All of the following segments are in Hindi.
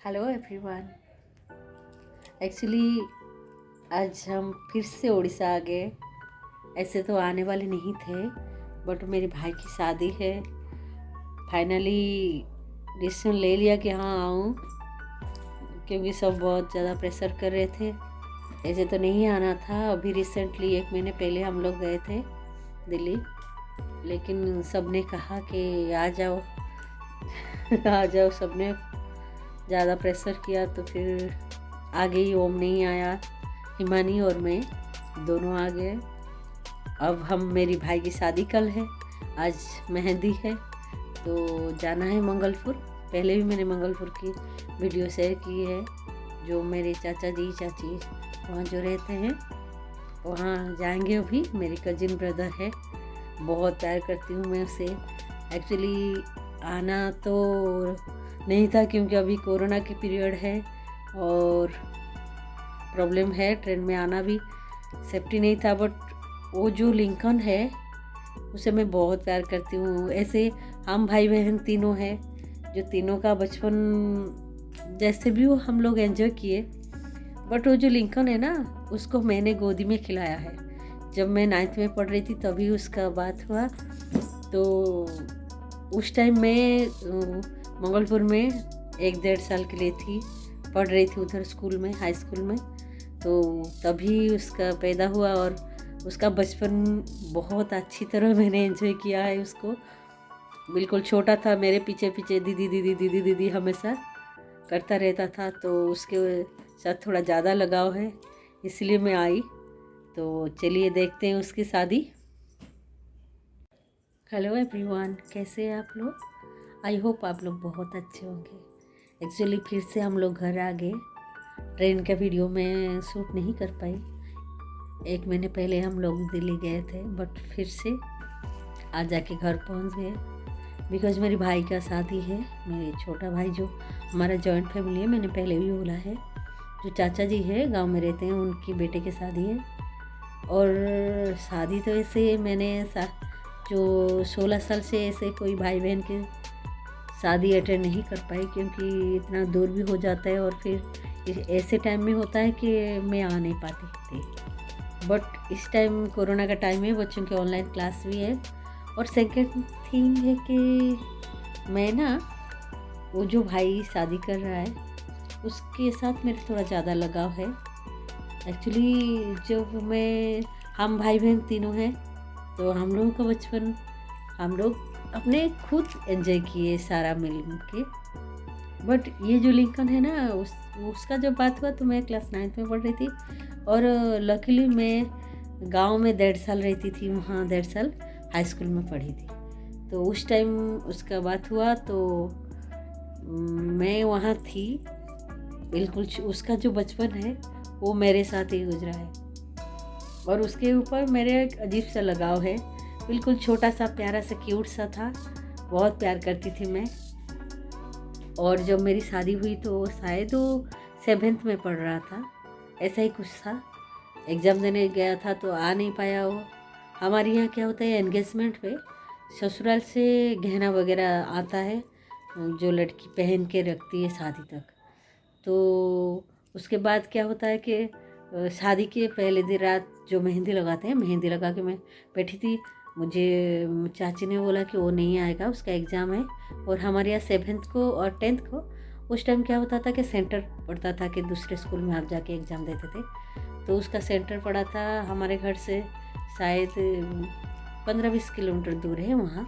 Hello everyone. एक्चुअली आज हम फिर से उड़ीसा आ गए। ऐसे तो आने वाले नहीं थे, बट मेरे भाई की शादी है। फाइनली डिसीजन ले लिया कि हाँ आऊँ, क्योंकि सब बहुत ज़्यादा प्रेशर कर रहे थे। ऐसे तो नहीं आना था। अभी रिसेंटली 1 महीने पहले हम लोग गए थे दिल्ली, लेकिन सब ने कहा कि आ जाओ आ जाओ। सब ने ज़्यादा प्रेशर किया तो फिर आ गई। ओम नहीं आया, हिमानी और मैं दोनों आ गए। अब हम मेरी भाई की शादी कल है, आज मेहंदी है, तो जाना है मंगलपुर। पहले भी मैंने मंगलपुर की वीडियो शेयर की है। जो मेरे चाचा जी चाची वहाँ जो रहते हैं वहाँ जाएंगे। अभी मेरी कजिन ब्रदर है, बहुत प्यार करती हूँ मैं उसे। एक्चुअली आना तो नहीं था, क्योंकि अभी कोरोना की पीरियड है और प्रॉब्लम है। ट्रेन में आना भी सेफ्टी नहीं था। बट वो जो लिंकन है उसे मैं बहुत प्यार करती हूँ। ऐसे हम भाई बहन तीनों हैं, जो तीनों का बचपन जैसे भी वो हम लोग एंजॉय किए। बट वो जो लिंकन है ना, उसको मैंने गोदी में खिलाया है। जब मैं 9th में पढ़ रही थी तभी उसका बात हुआ। तो उस टाइम मैं मंगलपुर में 1-1.5 साल के लिए थी, पढ़ रही थी उधर स्कूल में, हाई स्कूल में। तो तभी उसका पैदा हुआ और उसका बचपन बहुत अच्छी तरह मैंने एंजॉय किया है उसको। बिल्कुल छोटा था, मेरे पीछे पीछे दीदी दीदी दीदी दीदी हमेशा करता रहता था। तो उसके साथ थोड़ा ज़्यादा लगाव है, इसलिए मैं आई। तो चलिए देखते हैं उसकी शादी। हेलो एवरीवन, कैसे हैं आप लोग? आई होप आप लोग बहुत अच्छे होंगे। एक्चुअली फिर से हम लोग घर आ गए। ट्रेन का वीडियो मैं शूट नहीं कर पाई। 1 महीने पहले हम लोग दिल्ली गए थे, बट फिर से आज जाके घर पहुंच गए। बिकॉज मेरी भाई का शादी है। मेरे छोटा भाई, जो हमारा जॉइंट फैमिली है, मैंने पहले भी बोला है, जो चाचा जी है गांव में रहते हैं, उनकी बेटे की शादी है। और शादी तो ऐसे मैंने जो 16 साल से ऐसे कोई भाई बहन के शादी अटेंड नहीं कर पाई, क्योंकि इतना दूर भी हो जाता है। और फिर ऐसे टाइम में होता है कि मैं आ नहीं पाती थी। बट इस टाइम कोरोना का टाइम है, बच्चों के ऑनलाइन क्लास भी है। और सेकंड थिंग है कि मैं ना, वो जो भाई शादी कर रहा है उसके साथ मेरे थोड़ा ज़्यादा लगाव है। एक्चुअली जब हम भाई बहन तीनों हैं, तो हम लोगों का बचपन हम लोग अपने खुद एंजॉय किए सारा मिल के। बट ये जो लिंकन है ना, उसका जब बात हुआ तो मैं क्लास 9th में पढ़ रही थी। और लकीली मैं गांव में 1.5 साल रहती थी, वहाँ 1.5 साल हाई स्कूल में पढ़ी थी। तो उस टाइम उसका बात हुआ तो मैं वहाँ थी। बिल्कुल उसका जो बचपन है वो मेरे साथ ही गुजरा है, और उसके ऊपर मेरे एक अजीब सा लगाव है। बिल्कुल छोटा सा प्यारा सा क्यूट सा था, बहुत प्यार करती थी मैं। और जब मेरी शादी हुई तो शायद वो 7th में पढ़ रहा था, ऐसा ही कुछ था। एग्ज़ाम देने गया था तो आ नहीं पाया वो। हमारे यहाँ क्या होता है, एंगेजमेंट पे ससुराल से गहना वगैरह आता है, जो लड़की पहन के रखती है शादी तक। तो उसके बाद क्या होता है कि शादी के पहले दिन रात जो मेहंदी लगाते हैं, मेहंदी लगा के मैं बैठी थी। मुझे चाची ने बोला कि वो नहीं आएगा, उसका एग्ज़ाम है। और हमारे यहाँ 7th को और 10th को उस टाइम क्या होता था कि सेंटर पड़ता था, कि दूसरे स्कूल में आप जाके एग्ज़ाम देते थे। तो उसका सेंटर पड़ा था हमारे घर से शायद 15-20 किलोमीटर दूर है वहाँ।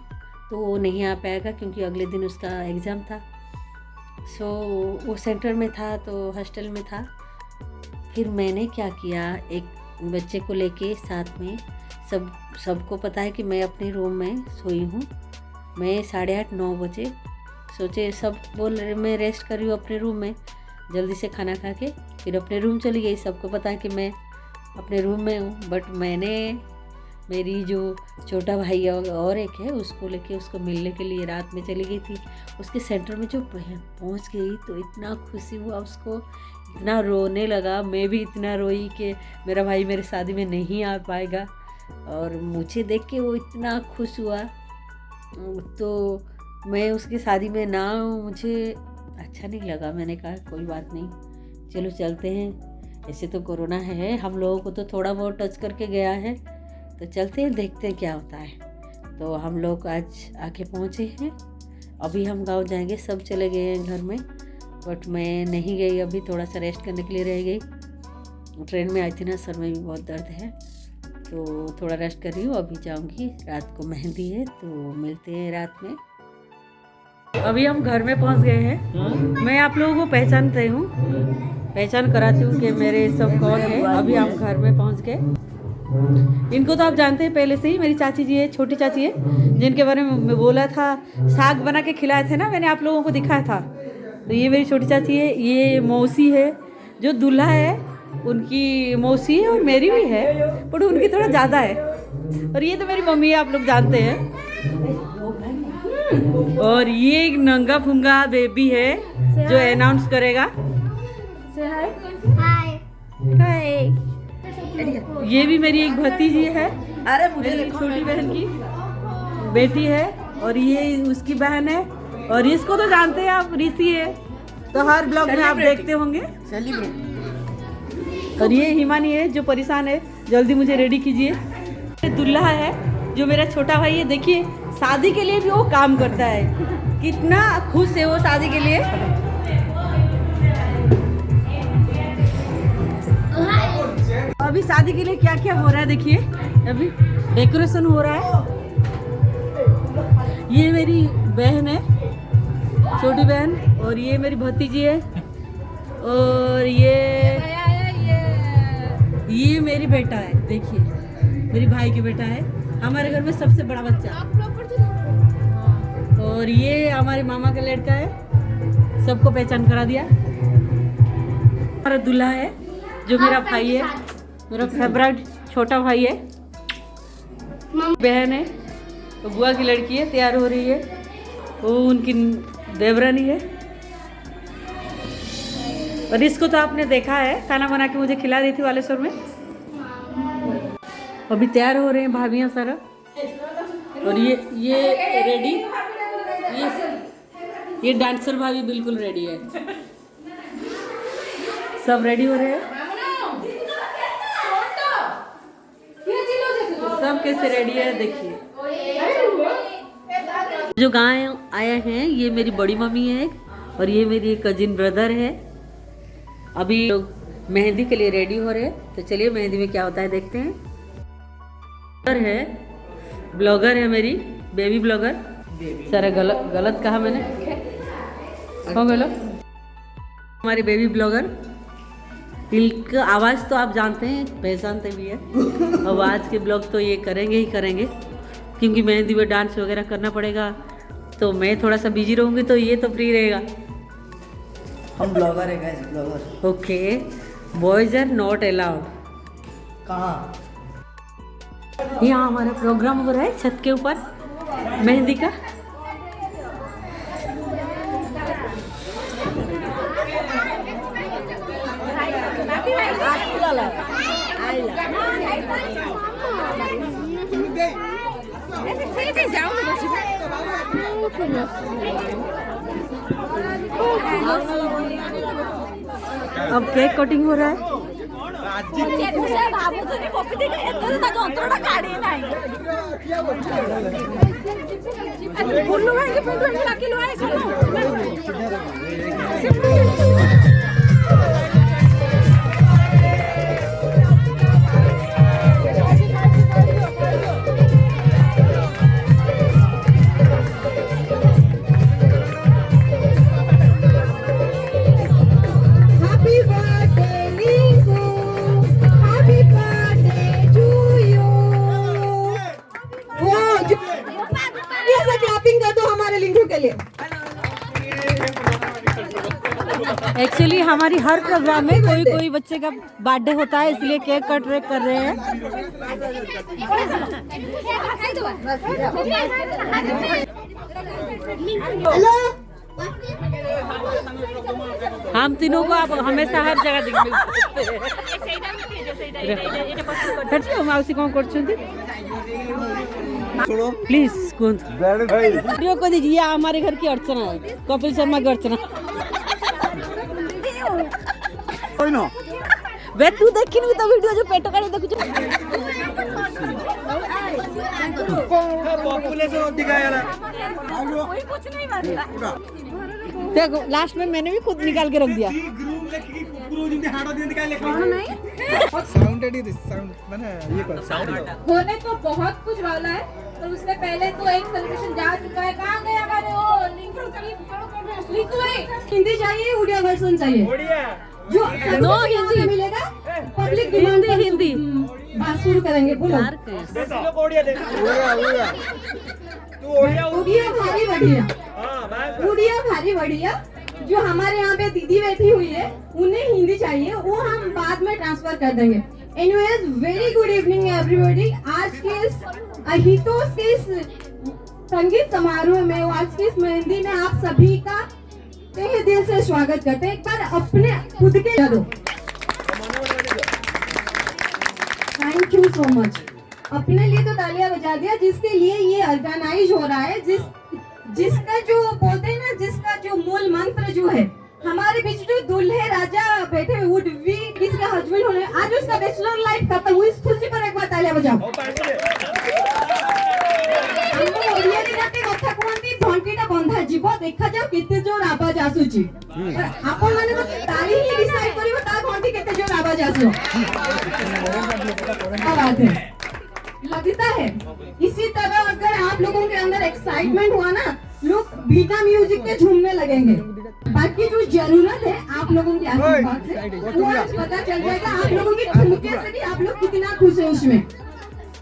तो वो नहीं आ पाएगा, क्योंकि अगले दिन उसका एग्ज़ाम था। सो वो सेंटर में था, तो हॉस्टल में था। फिर मैंने क्या किया, एक बच्चे को लेके साथ में, सबको पता है कि मैं अपने रूम में सोई हूँ। मैं 8:30-9 बजे सोचे, सब बोल रहे मैं रेस्ट कर रही हूँ अपने रूम में, जल्दी से खाना खा के फिर अपने रूम चली गई। सबको पता है कि मैं अपने रूम में हूँ। बट मैंने मेरी जो छोटा भाई और एक है, उसको लेके उसको मिलने के लिए रात में चली गई थी। उसके सेंटर में जो पहुँच गई तो इतना खुशी हुआ उसको, इतना रोने लगा। मैं भी इतना रोई कि मेरा भाई मेरे शादी में नहीं आ पाएगा। और मुझे देख के वो इतना खुश हुआ। तो मैं उसकी शादी में ना, मुझे अच्छा नहीं लगा। मैंने कहा कोई बात नहीं, चलो चलते हैं। ऐसे तो कोरोना है, हम लोगों को तो थोड़ा बहुत टच करके गया है, तो चलते हैं, देखते हैं क्या होता है। तो हम लोग आज आके पहुँचे हैं। अभी हम गांव जाएंगे, सब चले गए हैं घर में, बट मैं नहीं गई अभी, थोड़ा सा रेस्ट करने के लिए रह गई। ट्रेन में आई थी ना, सर में भी बहुत दर्द है, तो थोड़ा रेस्ट कर रही हूँ। अभी जाऊँगी, रात को मेहंदी है, तो मिलते हैं रात में। अभी हम घर में पहुंच गए हैं। मैं आप लोगों को पहचान कराती हूँ कि मेरे सब कौन है। अभी हम घर में पहुंच गए। इनको तो आप जानते हैं पहले से ही, मेरी चाची जी है, छोटी चाची है, जिनके बारे में मैं बोला था, साग बना के खिलाए थे ना, मैंने आप लोगों को दिखाया था। तो ये मेरी छोटी चाची है, ये मौसी है, जो दूल्हा है उनकी मौसी है, और मेरी भी है, पर उनकी थोड़ा ज़्यादा है। और ये तो मेरी मम्मी है, आप लोग जानते हैं। और ये एक नंगा फुंगा बेबी है जो अनाउंस करेगा। हाय। ये भी मेरी एक भतीजी है, अरे मेरी छोटी बहन की बेटी है, और ये उसकी बहन है। और इसको तो जानते हैं आप, ऋषि है, तो हर ब्लॉग में आप देखते होंगे। और ये हिमानी है जो परेशान है, जल्दी मुझे रेडी कीजिए। दूल्हा है जो मेरा छोटा भाई है, देखिए शादी के लिए भी वो काम करता है, कितना खुश है वो शादी के लिए। अभी शादी के लिए क्या क्या हो रहा है देखिए, अभी डेकोरेशन हो रहा है। ये मेरी बहन है, छोटी बहन, और ये मेरी भतीजी है, और ये मेरी बेटा है, देखिए मेरी भाई की बेटा है, हमारे घर में सबसे बड़ा बच्चा। और ये हमारे मामा का लड़का है, सबको पहचान करा दिया। हमारा दूल्हा है जो मेरा भाई है, मेरा फेवरेट छोटा भाई है। बहन है, तो बुआ की लड़की है, तैयार हो रही है, वो उनकी देवरानी है। और इसको तो आपने देखा है, खाना बना के मुझे खिला रही थी बालेश्वर में। अभी तैयार हो रहे हैं भाभियाँ सारा। और ये रेडी, ये डांसर भाभी बिल्कुल रेडी है, सब रेडी हो रहे हैं। सब कैसे रेडी है देखिए। जो गाँव आए हैं, ये मेरी बड़ी मम्मी है, और ये मेरी कजिन ब्रदर है। अभी लोग मेहंदी के लिए रेडी हो रहे हैं, तो चलिए मेहंदी में क्या होता है देखते हैं। ब्लॉगर है मेरी बेबी ब्लॉगर। सारा गलत कहा मैंने, कौन गलत? हमारी बेबी ब्लॉगर, इनका आवाज़ तो आप जानते हैं, पहचानते भी है। अब आज के ब्लॉग तो ये करेंगे ही करेंगे, क्योंकि मेहंदी में डांस वगैरह करना पड़ेगा, तो मैं थोड़ा सा बिजी रहूँगी, तो ये तो फ्री रहेगा। हम ब्लॉगर है guys, blogger. Okay, boys are not allowed. कहाँ? यहाँ हमारा प्रोग्राम हो रहा है छत के ऊपर मेहंदी का। अब केक कटिंग हो रहा है। एक्चुअली हमारी हर प्रोग्राम में कोई बच्चे का बर्थडे होता है, इसलिए केक कट कर रहे हैं। हम तीनों को आप हमेशा हर जगह देखते माउसी कौन कर प्लीज को दीजिए। हमारे घर की अर्चना है, कपिल शर्मा की अर्चना। वे तू देखिनु तो वीडियो जो पेट काढे देखु पॉपुलेशन अधिक आया कोई कुछ नहीं मानता। देखो लास्ट में मैंने भी खुद निकाल के रख दिया। ग्रुप लेखी कुकुरो जिंदे हाडो दिंदे काय लेखा साउंड एडी दिस साउंड माने ये कर साउंड होने तो बहुत कुछ वाला है, तो उससे पहले तो एक सेलिब्रेशन जा चुका है। कहाँ गया हमारे वो लिंक हिंदी चाहिए, उड़िया वर्जन चाहिए। जो नो हिंदी मिलेगा पब्लिक डिमांड हिंदी बात शुरू करेंगे। बोलो उड़िया भारी बढ़िया, उड़िया भारी बढ़िया। जो हमारे यहाँ पे दीदी बैठी हुई है उन्हें हिंदी चाहिए, वो हम बाद में ट्रांसफर कर देंगे। Anyways very good evening everybody. आज के इस अहितोष के इस संगीत समारोह में, आज की इस मेहंदी में आप सभी का तहे दिल से स्वागत करते हैं। एक बार अपने खुद के दो। Thank you so much. अपने लिए तो तालियां बजा दिया, जिसके लिए ये ऑर्गेनाइज हो रहा है, जिसका जो बोलते हैं ना, जिसका जो मूल मंत्र जो है, हमारे बीच जो दूल्हे राजा बैठे हुए वुड बी किसके हस्बैंड होने, आज उसका बैचलर लाइफ खत्म हुई। इस खुशी पर एक बार तालियां बजाओ। କଥା କୁହନ୍ତି ଘଣ୍ଟିଟା ବନ୍ଧା ଯିବ, ଦେଖାଯାଉ କେତେ ଜୋର ଆବାଜ ଆସୁଛି। ଆପଣ ମାନେ ତ ତାଳି ହିଁ ଡିସାଇଡ୍ କରିବ ତା ଘଣ୍ଟି କେତେ ଜୋର ଆବାଜ ଆସିବ। बात है लगता है इसी तरह अगर आप लोगों के अंदर एक्साइटमेंट हुआ ना, लोग बीटा म्यूजिक पे झूमने लगेंगे। बाकी जो जरूरत है आप लोगों के आशीर्वाद से वो आज पता चल जाएगा। आप लोगों की ठुमके से भी आप लोग कितना खुश है उसमें।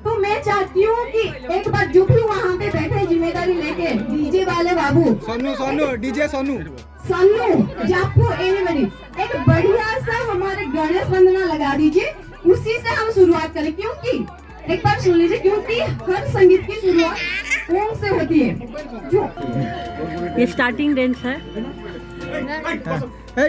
तो मैं चाहती हूँ कि एक बार जो भी वहाँ पे बैठे जिम्मेदारी लेके, डीजे वाले बाबू सोनू डीजे सोनू जापू एनीबडी, एक बढ़िया सा हमारे गणेश वंदना लगा दीजिए। उसी से हम शुरुआत करें, क्योंकि एक बार सुन लीजिए, क्योंकि हर संगीत की शुरुआत ओम से होती है। जो ये स्टार्टिंग डांस है। हे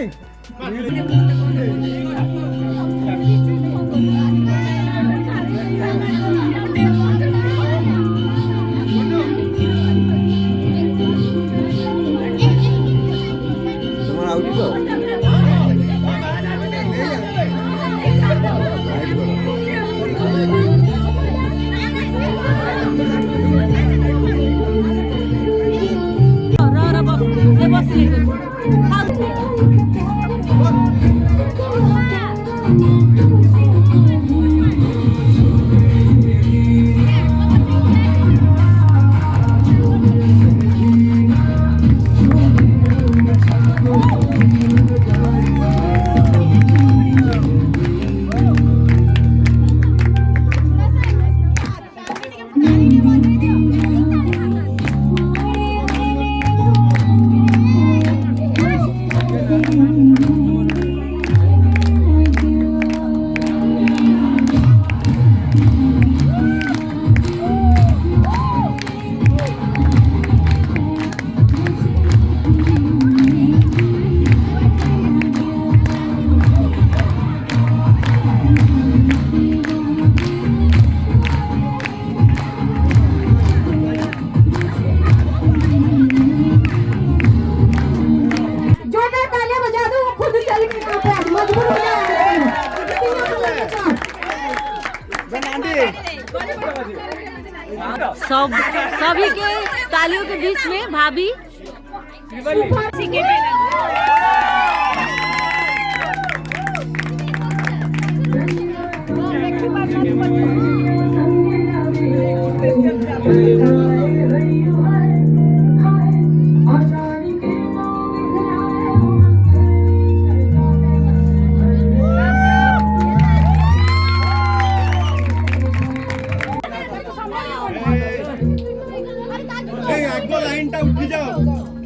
सभी के तालियों के बीच में भाभी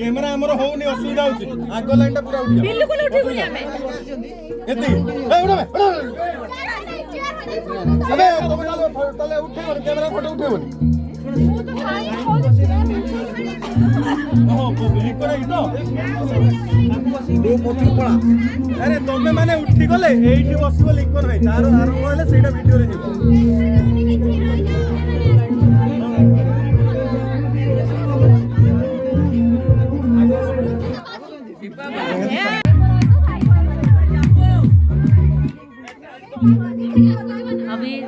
कैमरा हमर होउनी असुविधा होची आगो लाइन ता पूरा उठी बिल्कुल उठी बुलिया में एती ए उठा अबे तले उठे और कैमरा फोटो उठेबनी ओहो पब्लिक करे इतो दो पथि पळा अरे तमे माने उठी गले एठी बसिबो लिंकन भाई तार आरंभ होले सेटा वीडियो रे जिवो अभी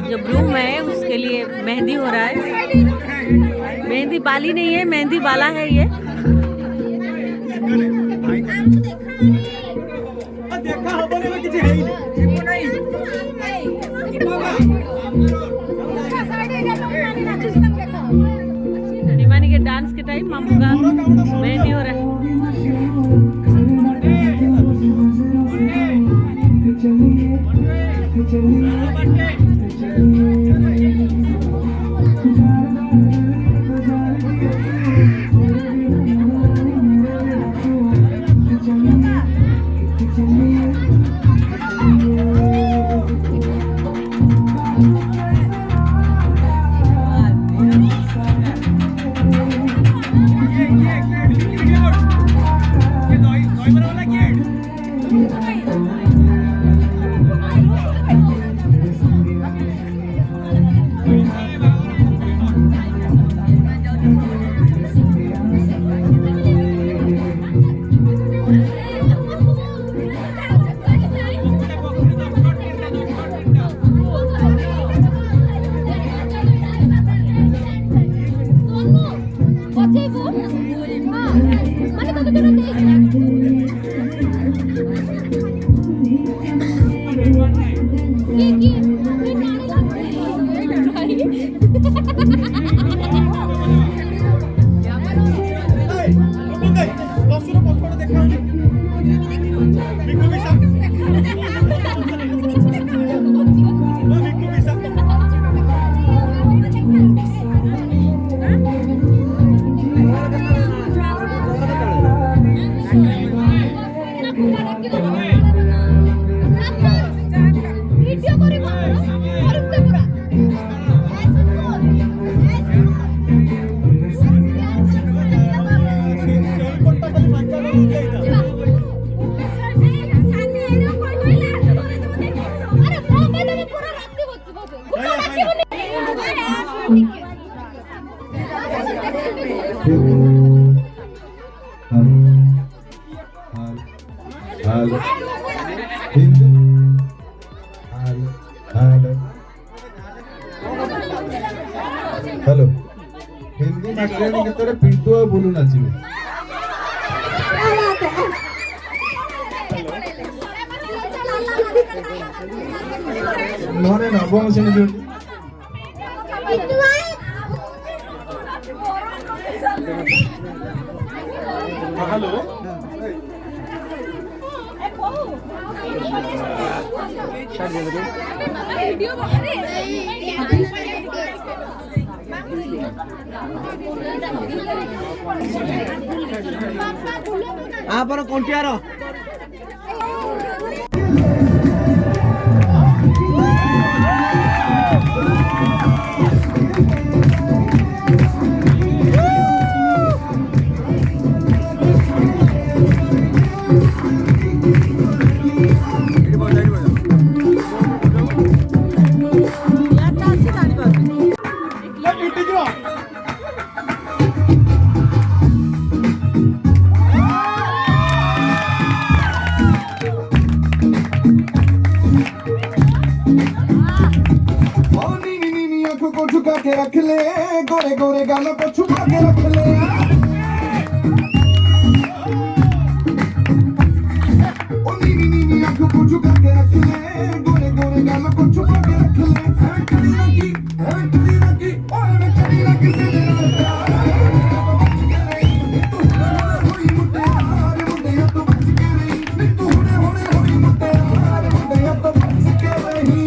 जो ब्रूम है उसके लिए मेहंदी हो रहा है। मेहंदी बाली नहीं है, मेहंदी बाला है ये। देखा हबने में किसी है ही नहीं। निमानी के डांस के टाइम मामू का मेहंदी हो रहा है। हेलो हिंदी मास्टर गीतरे पिंटू आ बोलू नाचिबे नोने नवम श्रेणी जोड़ी हेलो आप कौन को झुका के रख ले गोरे गोरे गालों को छुपा के रख ले ओ नीनी नीनी आंखों को झुका के रख ले गोरे गोरे गालों को छुपा के रख ले है कड़ी रखी ओए मैं कड़ी रखी से देना बच के रही तू होई मुट्टे हार मुट्टे तो बच के रही तू होई मुट्टे हार मुट्टे तो बच के रही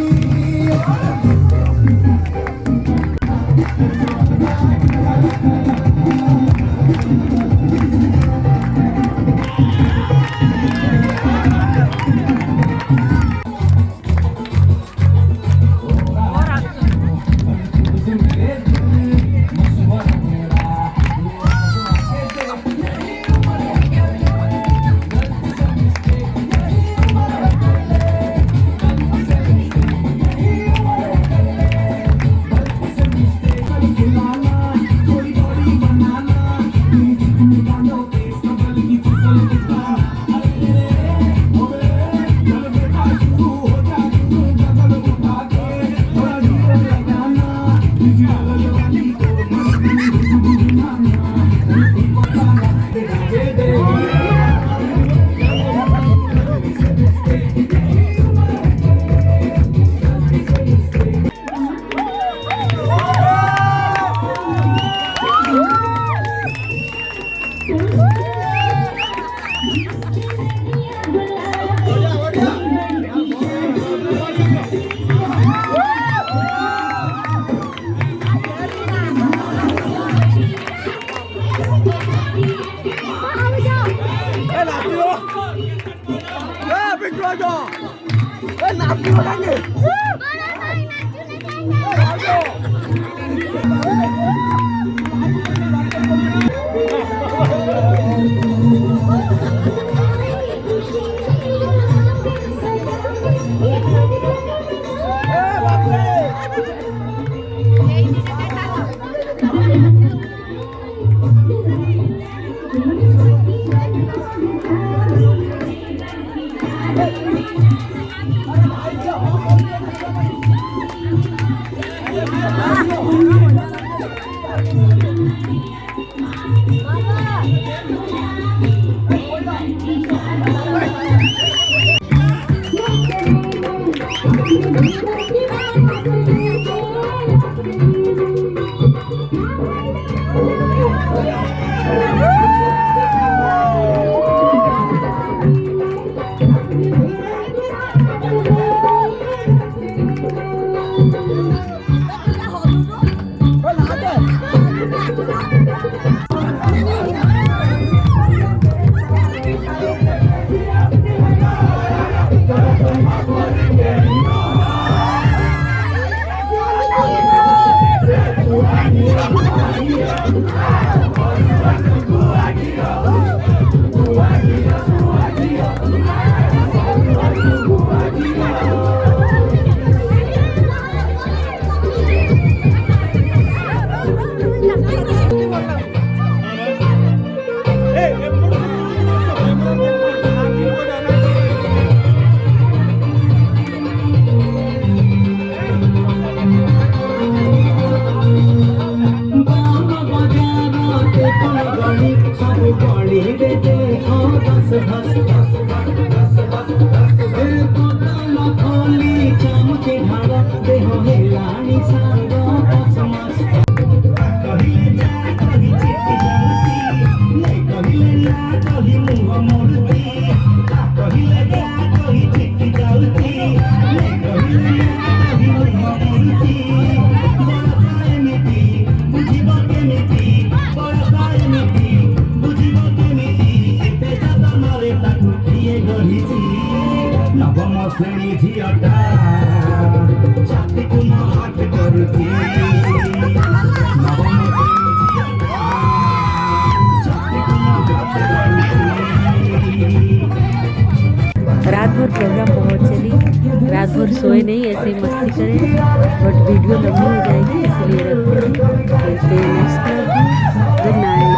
रात भर प्रोग्राम बहुत चली, रात भर सोए नहीं, ऐसे ही मस्ती करें, बट वीडियो लंबी हो जाएगी इसलिए रखते हैं। मिलते हैं नेक्स्ट ब्लॉग में। Good night.